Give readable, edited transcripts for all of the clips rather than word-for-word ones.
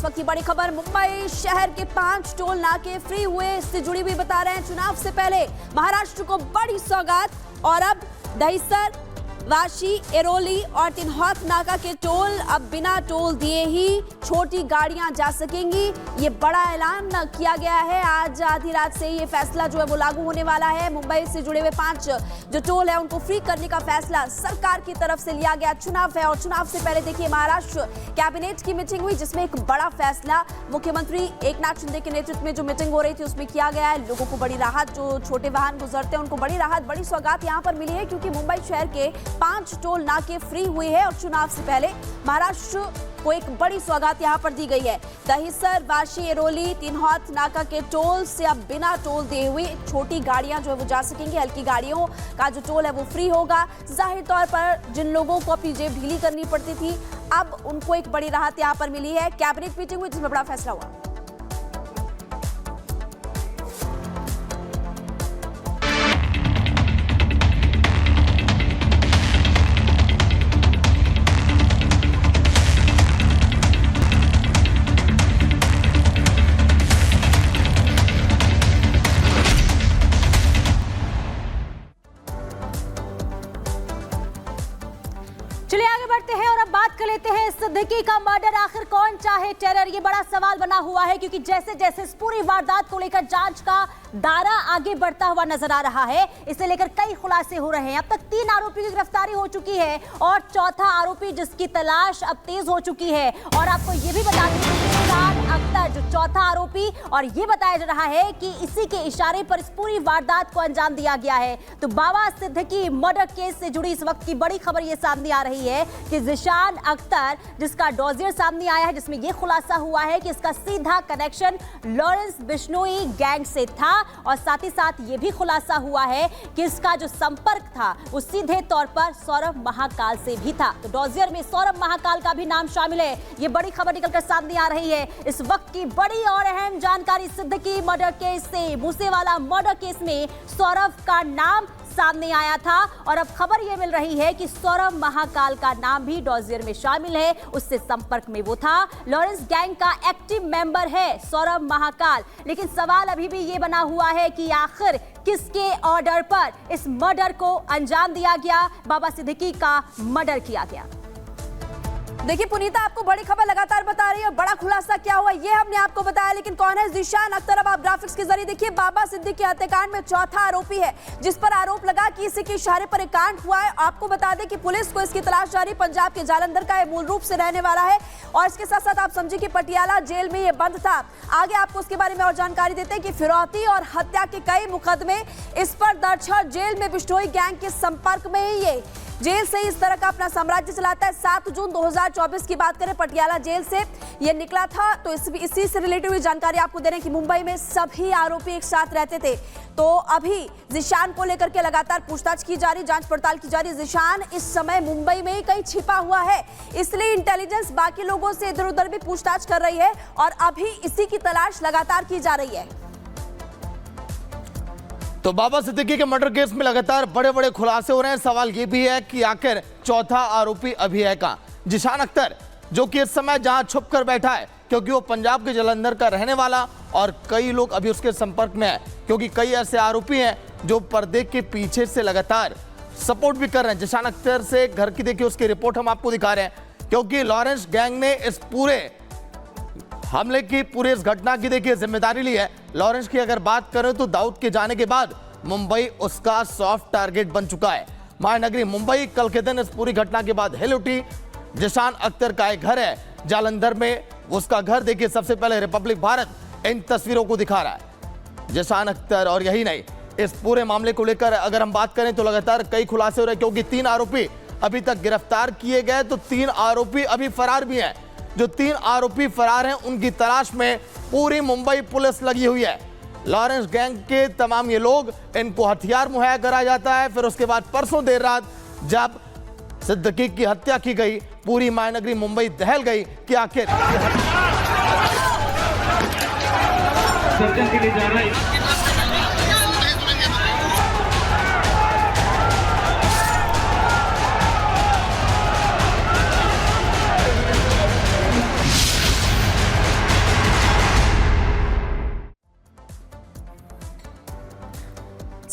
वक्त की बड़ी खबर, मुंबई शहर के 5 टोल नाके फ्री हुए। इससे जुड़ी हुई बता रहे हैं, चुनाव से पहले महाराष्ट्र को बड़ी सौगात। और अब दहिसर, वाशी, एरोली और तिन्हौत नाका के टोल अब बिना टोल दिए ही छोटी गाड़ियां जा सकेंगी। ये बड़ा ऐलान किया गया है। आज आधी रात से ये फैसला जो है वो लागू होने वाला है। मुंबई से जुड़े हुए 5 जो टोल है उनको फ्री करने का फैसला सरकार की तरफ से लिया गया। चुनाव है और चुनाव से पहले देखिए महाराष्ट्र कैबिनेट की मीटिंग हुई, जिसमें एक बड़ा फैसला मुख्यमंत्री एकनाथ शिंदे के नेतृत्व में जो मीटिंग हो रही थी उसमें किया गया है। लोगों को बड़ी राहत, जो छोटे वाहन गुजरते हैं उनको बड़ी राहत, बड़ी सौगात यहाँ पर मिली है, क्योंकि मुंबई शहर के 5 टोल नाके फ्री हुए हैं और चुनाव से पहले महाराष्ट्र को एक बड़ी सौगात यहां पर दी गई है। दहिसर, वाशी, एरोली, तिन्हौत नाका के टोल से अब बिना टोल दिए हुए छोटी गाड़ियां जो है वो जा सकेंगी। हल्की गाड़ियों का जो टोल है वो फ्री होगा। जाहिर तौर पर जिन लोगों को अपनी जेब ढीली करनी पड़ती थी, अब उनको एक बड़ी राहत यहां पर मिली है। कैबिनेट मीटिंग हुई जिसमें बड़ा फैसला हुआ। चलिए आगे बढ़ते हैं और अब बात कर लेते हैं सिद्दीकी का मर्डर। आखिर कौन चाहे टेरर, ये बड़ा सवाल बना हुआ है, क्योंकि जैसे जैसे इस पूरी वारदात को लेकर जांच का दायरा आगे बढ़ता हुआ नजर आ रहा है, इसे लेकर कई खुलासे हो रहे हैं। अब तक 3 आरोपी की गिरफ्तारी हो चुकी है और चौथा आरोपी जिसकी तलाश अब तेज हो चुकी है। और आपको ये भी बता दें कि जिशान अख्तर जो चौथा आरोपी, और ये बताया जा रहा है कि इसी के इशारे पर इस पूरी वारदात को अंजाम दिया गया है। तो बाबा सिद्दीकी मर्डर केस से जुड़ी इस वक्त की बड़ी खबर ये सामने आ रही है कि जिशान अख्तर, जिसका डॉजियर सामने आया है, जिसमें यह खुलासा हुआ है कि इसका सीधा कनेक्शन लॉरेंस बिश्नोई गैंग से था। और साथ ही साथ यह भी खुलासा हुआ है कि इसका जो संपर्क था वो सीधे तौर पर सौरभ महाकाल से भी था। तो डॉजियर में सौरभ महाकाल का भी नाम शामिल है। यह बड़ी खबर निकलकर सामने आ रही है। इस वक्त की बड़ी और अहम जानकारी, सिद्दीकी मर्डर केस से मूसेवाला मर्डर केस में सौरभ का नाम सामने आया था और अब खबर यह मिल रही है कि सौरभ महाकाल का नाम भी डॉजियर में शामिल है। उससे संपर्क में वो था। लॉरेंस गैंग का एक्टिव मेंबर है सौरभ महाकाल। लेकिन सवाल अभी भी ये बना हुआ है कि आखिर किसके ऑर्डर पर इस मर्डर को अंजाम दिया गया, बाबा सिद्दीकी का मर्डर किया गया। देखिए पुनीता, आपको बड़ी खबर लगातार बता रही है। बड़ा खुलासा क्या हुआ ये हमने आपको बताया, लेकिन कौन है जिशान अख्तर? अब आप ग्राफिक्स के जरिए देखिए, बाबा सिद्दीकी हत्याकांड में चौथा आरोपी है, जिस पर आरोप लगा कि इसी के इशारे पर एक कांड हुआ है। आपको बता दें कि पुलिस को इसकी तलाश जारी। पंजाब के जालंधर का ये मूल रूप से रहने वाला है और इसके साथ साथ आप समझिए कि पटियाला जेल में ये बंद था। आगे आपको उसके बारे में और जानकारी देते हैं कि फिरौती और हत्या के कई मुकदमे इस पर दर्ज है। जेल में बिश्नोई गैंग के संपर्क में ही ये जेल से इस तरह का अपना साम्राज्य चलाता है। 7 जून 2024 की बात करें, पटियाला जेल से ये निकला था। तो इसी से रिलेटेड हुई जानकारी आपको दे रहे हैं कि मुंबई में सभी आरोपी एक साथ रहते थे। तो अभी जिशान को लेकर के लगातार पूछताछ की जा रही, जांच पड़ताल की जा रही। जिशान इस समय मुंबई में ही कहीं छिपा हुआ है, इसलिए इंटेलिजेंस बाकी लोगों से इधर उधर भी पूछताछ कर रही है और अभी इसी की तलाश लगातार की जा रही है। तो बाबा सिद्दीकी के मर्डर केस में लगातार बड़े बड़े खुलासे हो रहे हैं। सवाल यह भी है कि आखिर चौथा आरोपी अभी है कहां? जिशान अख्तर, जो कि इस समय जहां छुप कर बैठा है, क्योंकि वो पंजाब के जालंधर का रहने वाला और कई लोग अभी उसके संपर्क में है, क्योंकि कई ऐसे आरोपी हैं जो पर्दे के पीछे से लगातार सपोर्ट भी कर रहे हैं। जिशान अख्तर से घर की देखिए उसकी रिपोर्ट हम आपको दिखा रहे हैं, क्योंकि लॉरेंस गैंग ने इस पूरे हमले की, पूरे इस घटना की देखिए जिम्मेदारी ली है। लॉरेंस की अगर बात करें तो दाऊद के जाने के बाद मुंबई उसका सॉफ्ट टारगेट बन चुका है। महानगरी मुंबई कल के दिन इस पूरी घटना के बाद हिल उठी। जिशान अख्तर का एक घर है जालंधर में, उसका घर देखिए सबसे पहले रिपब्लिक भारत इन तस्वीरों को दिखा रहा है। जिशान अख्तर, और यही नहीं, इस पूरे मामले को लेकर अगर हम बात करें तो लगातार कई खुलासे हो रहे हैं, क्योंकि 3 आरोपी अभी तक गिरफ्तार किए गए, तो 3 आरोपी अभी फरार भी हैं। जो 3 आरोपी फरार हैं उनकी तलाश में पूरी मुंबई पुलिस लगी हुई है। लॉरेंस गैंग के तमाम ये लोग, इनको हथियार मुहैया कराया जाता है। फिर उसके बाद परसों देर रात जब सिद्दीकी की हत्या की गई, पूरी महानगरी मुंबई दहल गई कि आखिर सर्जन के लिए जा रहा है।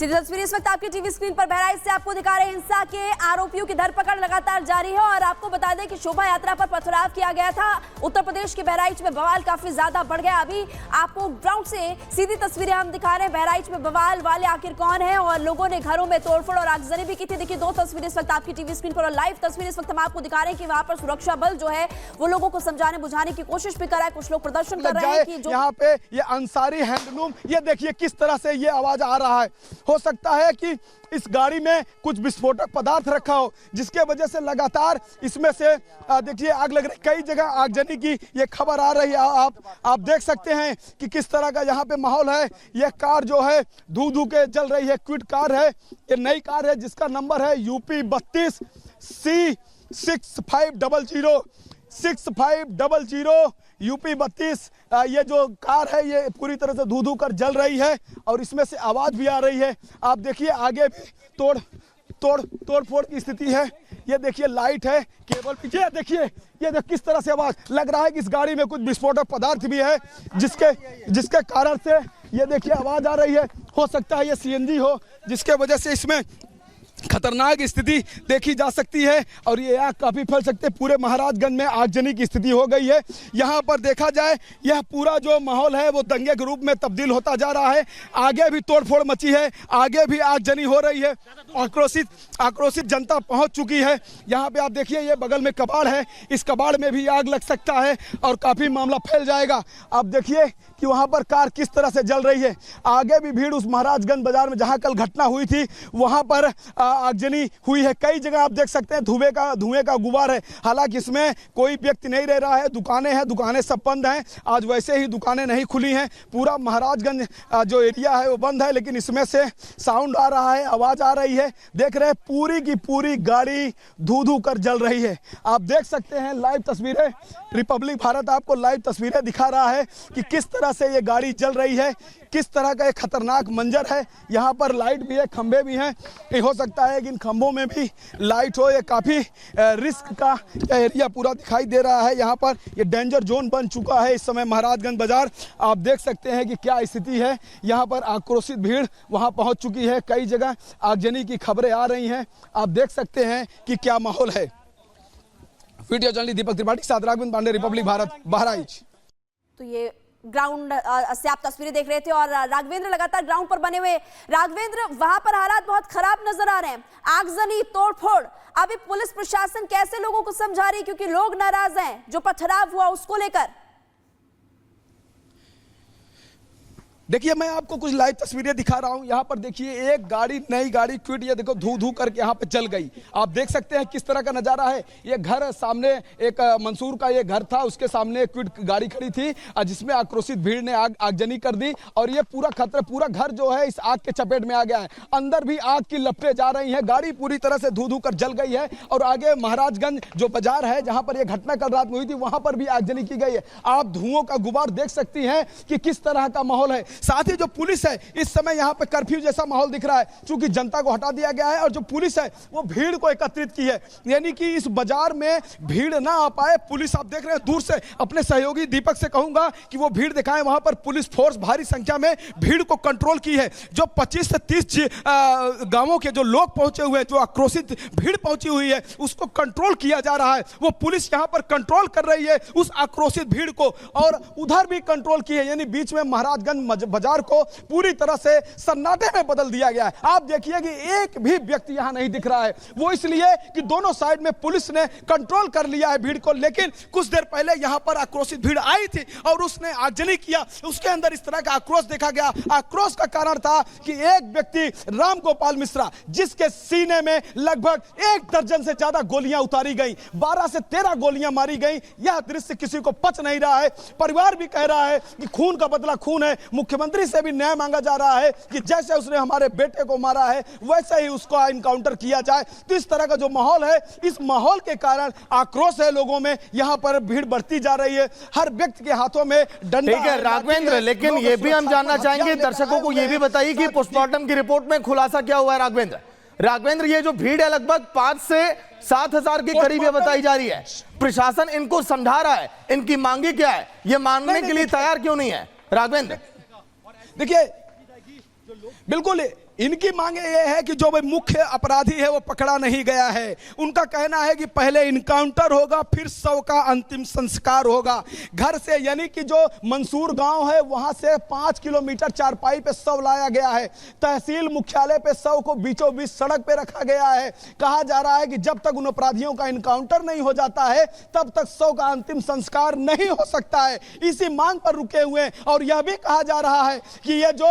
सीधी तस्वीरें इस वक्त आपकी टीवी स्क्रीन पर बहराइच से आपको दिखा रहे हैं। हिंसा के आरोपियों की धरपकड़ लगातार जारी है और आपको बता दें कि शोभा यात्रा पर पथराव किया गया था। उत्तर प्रदेश के बहराइच में बवाल काफी ज्यादा बढ़ गया। अभी आपको ग्राउंड से सीधी तस्वीरें हम दिखा रहे हैं। बहराइच में बवाल वाले आखिर कौन है और लोगों ने घरों में तोड़फोड़ और आगजनी भी की थी। देखिए 2 तस्वीरें इस वक्त आपकी टीवी स्क्रीन पर और लाइव तस्वीर इस वक्त हम आपको दिखा रहे हैं कि वहां पर सुरक्षा बल जो है वो लोगों को समझाने बुझाने की कोशिश भी कर रहा है। कुछ लोग प्रदर्शन कर रहे हैं कि जो यहाँ पे ये अंसारी हैंडलूम, ये देखिए किस तरह से ये आवाज आ रहा है। हो सकता है कि इस गाड़ी में कुछ विस्फोटक पदार्थ रखा हो, जिसके वजह से लगातार इसमें से देखिए आग लग रही। कई जगह आगजनी की ये खबर आ रही है। आप देख सकते हैं कि किस तरह का यहाँ पे माहौल है। ये कार जो है धू के जल रही है। क्विड कार है, ये नई कार है जिसका नंबर है UP 32 C6500 UP 32। ये जो कार है ये पूरी तरह से धू कर जल रही है और इसमें से आवाज भी आ रही है। आप देखिए आगे भी तोड़ फोड़ की स्थिति है। ये देखिए लाइट है, केबल भी। ये देखिए किस तरह से आवाज लग रहा है कि इस गाड़ी में कुछ विस्फोटक पदार्थ भी है जिसके कारण से ये देखिए आवाज आ रही है। हो सकता है ये CNG हो जिसके वजह से इसमें खतरनाक स्थिति देखी जा सकती है और ये आग काफी फैल सकते हैं। पूरे महाराजगंज में आगजनी की स्थिति हो गई है। यहाँ पर देखा जाए यह पूरा जो माहौल है वो दंगे के रूप में तब्दील होता जा रहा है। आगे भी तोड़फोड़ मची है, आगे भी आगजनी हो रही है। आक्रोशित जनता पहुंच चुकी है। यहाँ पे आप देखिए ये बगल में कबाड़ है, इस कबाड़ में भी आग लग सकता है और काफी मामला फैल जाएगा। आप देखिए कि वहाँ पर कार किस तरह से जल रही है। आगे भी भीड़ उस महाराजगंज बाजार में जहाँ कल घटना हुई थी वहाँ पर आगजनी हुई है। कई जगह आप देख सकते हैं धुएं का गुबार है। हालांकि इसमें कोई व्यक्ति नहीं रह रहा है। दुकानें सब बंद हैं। आज वैसे ही दुकानें नहीं खुली हैं। पूरा महाराजगंज जो एरिया है वो बंद है, लेकिन इसमें से साउंड आ रहा है, आवाज आ रही है। देख रहे हैं पूरी की पूरी गाड़ी धू कर जल रही है। आप देख सकते हैं लाइव तस्वीरें, रिपब्लिक भारत आपको लाइव तस्वीरें दिखा रहा है कि किस तरह से ये गाड़ी जल रही है, किस तरह का एक खतरनाक मंजर है। यहाँ पर लाइट भी है, खंभे भी हैं। ये हो सकता है कि इन खंभों में भी लाइट हो। ये काफ़ी रिस्क का एरिया पूरा दिखाई दे रहा है। यहाँ पर ये डेंजर जोन बन चुका है इस समय महाराजगंज बाजार। आप देख सकते हैं कि क्या स्थिति है। यहाँ पर आक्रोशित भीड़ वहाँ पहुँच चुकी है। कई जगह आगजनी की खबरें आ रही हैं। आप देख सकते हैं कि क्या माहौल है। वीडियो जर्नलिस्ट दीपक त्रिपाठी साथ राघवेंद्र पांडे, रिपब्लिक भारत, बहराइच। तो ये ग्राउंड से आप तस्वीरें देख रहे थे और राघवेंद्र लगातार ग्राउंड पर बने हुए। राघवेंद्र, वहां पर हालात बहुत खराब नजर आ रहे हैं। आगजनी, तोड़फोड़, अभी पुलिस प्रशासन कैसे लोगों को समझा रही है क्योंकि लोग नाराज हैं जो पथराव हुआ उसको लेकर? देखिए मैं आपको कुछ लाइव तस्वीरें दिखा रहा हूं। यहाँ पर देखिए एक गाड़ी, नई गाड़ी क्विड, ये देखो धू करके यहाँ पे जल गई। आप देख सकते हैं किस तरह का नजारा है। ये घर सामने एक मंसूर का ये घर था, उसके सामने क्विड गाड़ी खड़ी थी जिसमें आक्रोशित भीड़ ने आगजनी कर दी और ये पूरा घर जो है इस आग के चपेट में आ गया है। अंदर भी आग की लपटें जा रही है। गाड़ी पूरी तरह से धू कर जल गई है और आगे महाराजगंज जो बाजार है जहां पर यह घटना कल रात में हुई थी वहां पर भी आगजनी की गई है। आप धुओं का गुबार देख सकती हैं कि किस तरह का माहौल है। साथ ही जो पुलिस है इस समय यहाँ पे कर्फ्यू जैसा माहौल दिख रहा है क्योंकि जनता को हटा दिया गया है और जो पुलिस है वो भीड़ को एकत्रित की है, यानी कि इस बाजार में भीड़ ना आ पाए। पुलिस आप देख रहे हैं दूर से, अपने सहयोगी दीपक से कहूंगा कि वो भीड़ दिखाएं। वहां पर पुलिस फोर्स भारी संख्या में भीड़ को कंट्रोल की है। जो 25 से 30 गांवों के जो लोग पहुंचे हुए हैं, जो आक्रोशित भीड़ पहुंची हुई है, उसको कंट्रोल किया जा रहा है। वो पुलिस यहाँ पर कंट्रोल कर रही है उस आक्रोशित भीड़ को और उधर भी कंट्रोल की है, यानी बीच में महाराजगंज बाजार को पूरी तरह से सन्नाटे में बदल दिया गया है। आप देखिए कि एक भी व्यक्ति यहां नहीं दिख रहा है। वो इसलिए कि दोनों साइड में पुलिस ने कंट्रोल कर लिया है भीड़ को। लेकिन कुछ देर पहले यहां पर आक्रोशित भीड़ आई थी और उसने आगजनी किया, उसके अंदर इस तरह का आक्रोश देखा गया। आक्रोश का कारण था कि एक व्यक्ति राम गोपाल मिश्रा, जिसके सीने में लगभग 1 दर्जन से ज्यादा गोलियां उतारी गई, 12 से 13 गोलियां मारी गई। यह दृश्य किसी को पच नहीं रहा है। परिवार भी कह रहा है कि खून का बदला खून है। मुख्यमंत्री से भी न्याय मांगा जा रहा है कि जैसे उसने हमारे बेटे को मारा है वैसे ही उसको इनकाउंटर किया जाए। तो इस तरह का जो माहौल है, इस माहौल के कारण आक्रोश है लोगों में। यहां पर भीड़ बढ़ती जा रही है। हर व्यक्ति के हाथों में डंडा। ठीक है राघवेंद्र, लेकिन ये भी हम जानना चाहेंगे, दर्शकों को ये भी बताइए कि पोस्टमार्टम की रिपोर्ट में खुलासा क्या हुआ है। राघवेंद्र, ये जो भीड़ है लगभग 5 से 7 हजार के करीब ये बताई जा रही है, प्रशासन इनको समझा रहा है, इनकी मांगी क्या है, ये मानने के लिए तैयार क्यों नहीं है? राघवेंद्र देखिए बिल्कुल इनकी मांगे ये है कि जो भाई मुख्य अपराधी है वो पकड़ा नहीं गया है। उनका कहना है कि पहले इनकाउंटर होगा, फिर शव का अंतिम संस्कार होगा। घर से यानी कि जो मंसूर गांव है वहां से 5 किलोमीटर चारपाई पे शव लाया गया है। तहसील मुख्यालय पे शव को बीचों बीच सड़क पे रखा गया है। कहा जा रहा है कि जब तक उन अपराधियों का इनकाउंटर नहीं हो जाता है तब तक शव का अंतिम संस्कार नहीं हो सकता है। इसी मांग पर रुके हुए हैं। और यह भी कहा जा रहा है कि ये जो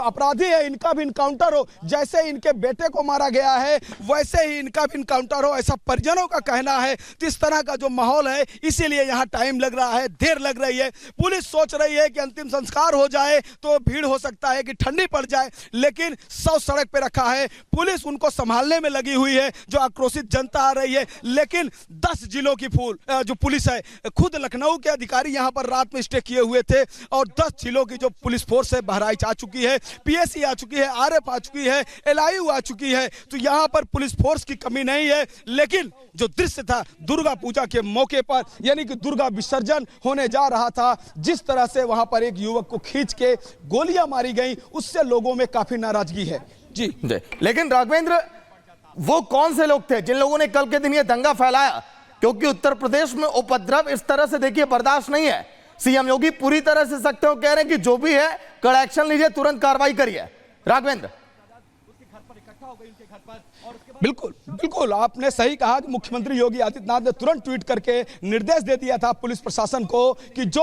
अपराधी है इनका भी इनकाउंटर हो, जैसे इनके बेटे को मारा गया है वैसे ही इनका भी इनकाउंटर हो, ऐसा परिजनों का कहना है। तो इस तरह का जो माहौल है इसीलिए यहां टाइम लग रहा है, देर लग रही है। पुलिस सोच रही है कि अंतिम संस्कार हो जाए तो भीड़ हो सकता है कि ठंडी पड़ जाए, लेकिन शव सड़क पे रखा है। पुलिस उनको संभालने में लगी हुई है। जो आक्रोशित जनता आ रही है, लेकिन 10 जिलों की जो पुलिस है, खुद लखनऊ के अधिकारी यहां पर रात में स्टे किए हुए थे और 10 जिलों की जो पुलिस फोर्स है बहराइच आ चुकी है, पीएससी आ चुकी है, आरएफ आ चुकी है, एलआईयू आ चुकी है। तो यहां पर पुलिस फोर्स की कमी नहीं है। लेकिन जो दृश्य था दुर्गा पूजा के मौके पर, यानी कि दुर्गा विसर्जन होने जा रहा था, जिस तरह से वहां पर एक युवक को खींच के गोलियां मारी गई, उससे लोगों में काफी नाराजगी है। जी लेकिन राघवेंद्र, वो कौन से लोग थे जिन लोगों ने कल के दिन ये दंगा फैलाया? क्योंकि उत्तर प्रदेश में उपद्रव इस तरह से देखिए बर्दाश्त नहीं है। सीएम योगी पूरी तरह से सख्त हो, कह रहे हैं कि जो भी है कड़ा एक्शन लीजिए, तुरंत कार्रवाई करिए। राघवेंद्र, बिल्कुल बिल्कुल आपने सही कहा कि मुख्यमंत्री योगी आदित्यनाथ ने तुरंत ट्वीट करके निर्देश दे दिया था पुलिस प्रशासन को कि जो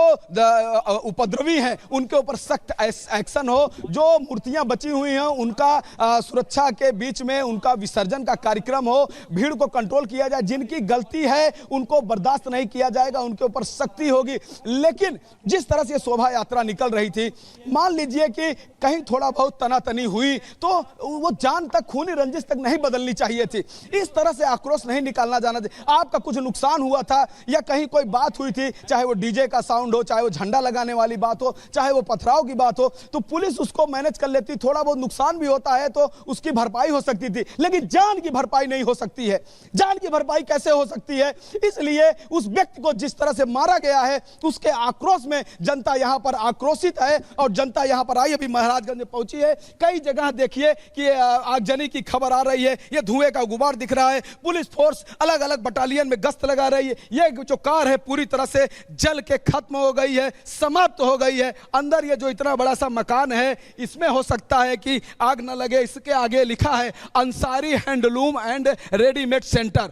उपद्रवी हैं उनके ऊपर सख्त एक्शन हो। जो मूर्तियां बची हुई हैं उनका सुरक्षा के बीच में उनका विसर्जन का कार्यक्रम हो, भीड़ को कंट्रोल किया जाए। जिनकी गलती है उनको बर्दाश्त नहीं किया जाएगा, उनके ऊपर सख्ती होगी। लेकिन जिस तरह से शोभा यात्रा निकल रही थी, मान लीजिए कि कहीं थोड़ा बहुत तनातनी हुई तो वो जान तक, खूनी रंजिश तक नहीं बदलनी चाहिए थी। इस तरह से आक्रोश नहीं निकालना जाना चाहिए। आपका कुछ नुकसान हुआ था या कहीं कोई बात हुई थी, चाहे वो डीजे का साउंड हो, चाहे वो झंडा लगाने वाली बात हो, चाहे वो पथराव की बात हो, तो पुलिस उसको मैनेज कर लेती। थोड़ा बहुत नुकसान भी होता है तो उसकी भरपाई हो सकती थी, लेकिन जान की भरपाई नहीं हो सकती है। जान की भरपाई कैसे हो सकती है? इसलिए उस व्यक्ति को जिस तरह से मारा गया है उसके आक्रोश में जनता यहां पर आक्रोशित है और जनता यहां पर आई, अभी महाराजगंज में पहुंची है। कई जगह देखिए कि आगजनी की खबर आ रही है, ये धुएं का गुबार दिख रहा है। पुलिस फोर्स अलग अलग बटालियन में गश्त लगा रही है। ये जो कार है पूरी तरह से जल के खत्म हो गई है, समाप्त हो गई है। अंदर ये जो इतना बड़ा सा मकान है इसमें हो सकता है कि आग न लगे। इसके आगे लिखा है Ansari handloom and readymade centre,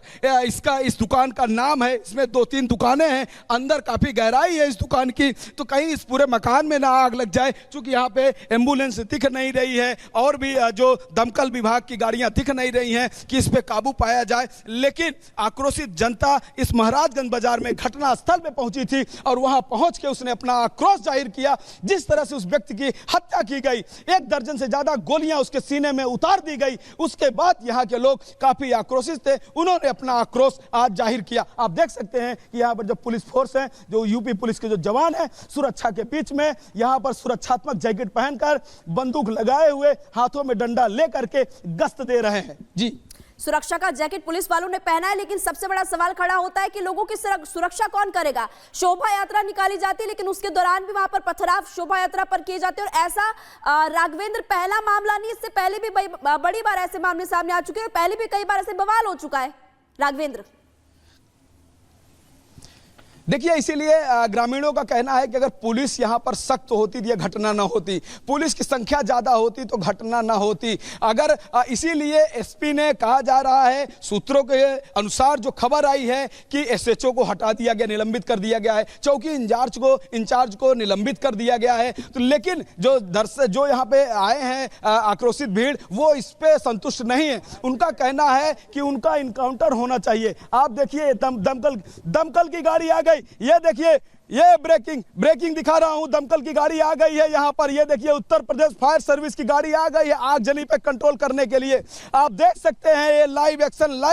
इस दुकान का नाम है। इसमें 2-3 दुकानें हैं, अंदर काफी गहराई है इस दुकान की, तो कहीं इस पूरे मकान में ना आग लग जाए। क्योंकि यहाँ पे एम्बुलेंस दिख नहीं रही है और भी जो दमकल विभाग की गाड़ियां दिख नहीं रही हैं कि इस पे काबू पाया जाए। लेकिन आक्रोशित जनता इस महाराजगंज बाजार में घटना स्थल पे पहुंची थी और वहां पहुंच के उसने अपना आक्रोश जाहिर किया। जिस तरह से उस व्यक्ति की हत्या की गई, 1 दर्जन से ज्यादा गोलियां उसके सीने में उतार दी गई, उसके बाद यहां के लोग काफी आक्रोशित थे। उन्होंने अपना आक्रोश आज जाहिर किया। आप देख सकते हैं कि यहां पर जो पुलिस फोर्स है, जो यूपी पुलिस के जो जवान हैं, सुरक्षा के बीच में यहां पर सुरक्षात्मक जैकेट पहनकर, बंदूक लगाए हुए, हाथों में डंडा लेकर के गश्त दे रहे हैं। जी, सुरक्षा का जैकेट पुलिस वालों ने पहना है, लेकिन सबसे बड़ा सवाल खड़ा होता है कि लोगों की सुरक्षा कौन करेगा? शोभा यात्रा निकाली जाती है, लेकिन उसके दौरान भी वहां पर पथराव शोभा यात्रा पर किए जाते हैं। और ऐसा राघवेंद्र पहला मामला नहीं, इससे पहले भी बड़ी बार ऐसे मामले सामने आ चुके हैं, पहले भी कई बार ऐसे बवाल हो चुका है। राघवेंद्र, देखिए, इसीलिए ग्रामीणों का कहना है कि अगर पुलिस यहाँ पर सख्त होती तो यह घटना ना होती, पुलिस की संख्या ज्यादा होती तो घटना ना होती। अगर इसीलिए एसपी ने कहा जा रहा है, सूत्रों के अनुसार जो खबर आई है कि एसएचओ को हटा दिया गया, निलंबित कर दिया गया है, चौकी इंचार्ज को निलंबित कर दिया गया है। तो लेकिन जो यहाँ पे आए हैं आक्रोशित भीड़, वो इस पे संतुष्ट नहीं है। उनका कहना है कि उनका इनकाउंटर होना चाहिए। आप देखिए, दमकल की गाड़ी आ गई, ये देखिए, ये ब्रेकिंग दिखा रहा हूं, दमकल की गाड़ी आ गई है यहां पर। ये देखिए, उत्तर प्रदेश फायर सर्विस की गाड़ी आ गई है आगजनी पे कंट्रोल करने के लिए। आप देख सकते हैं ये लाइव एक्शन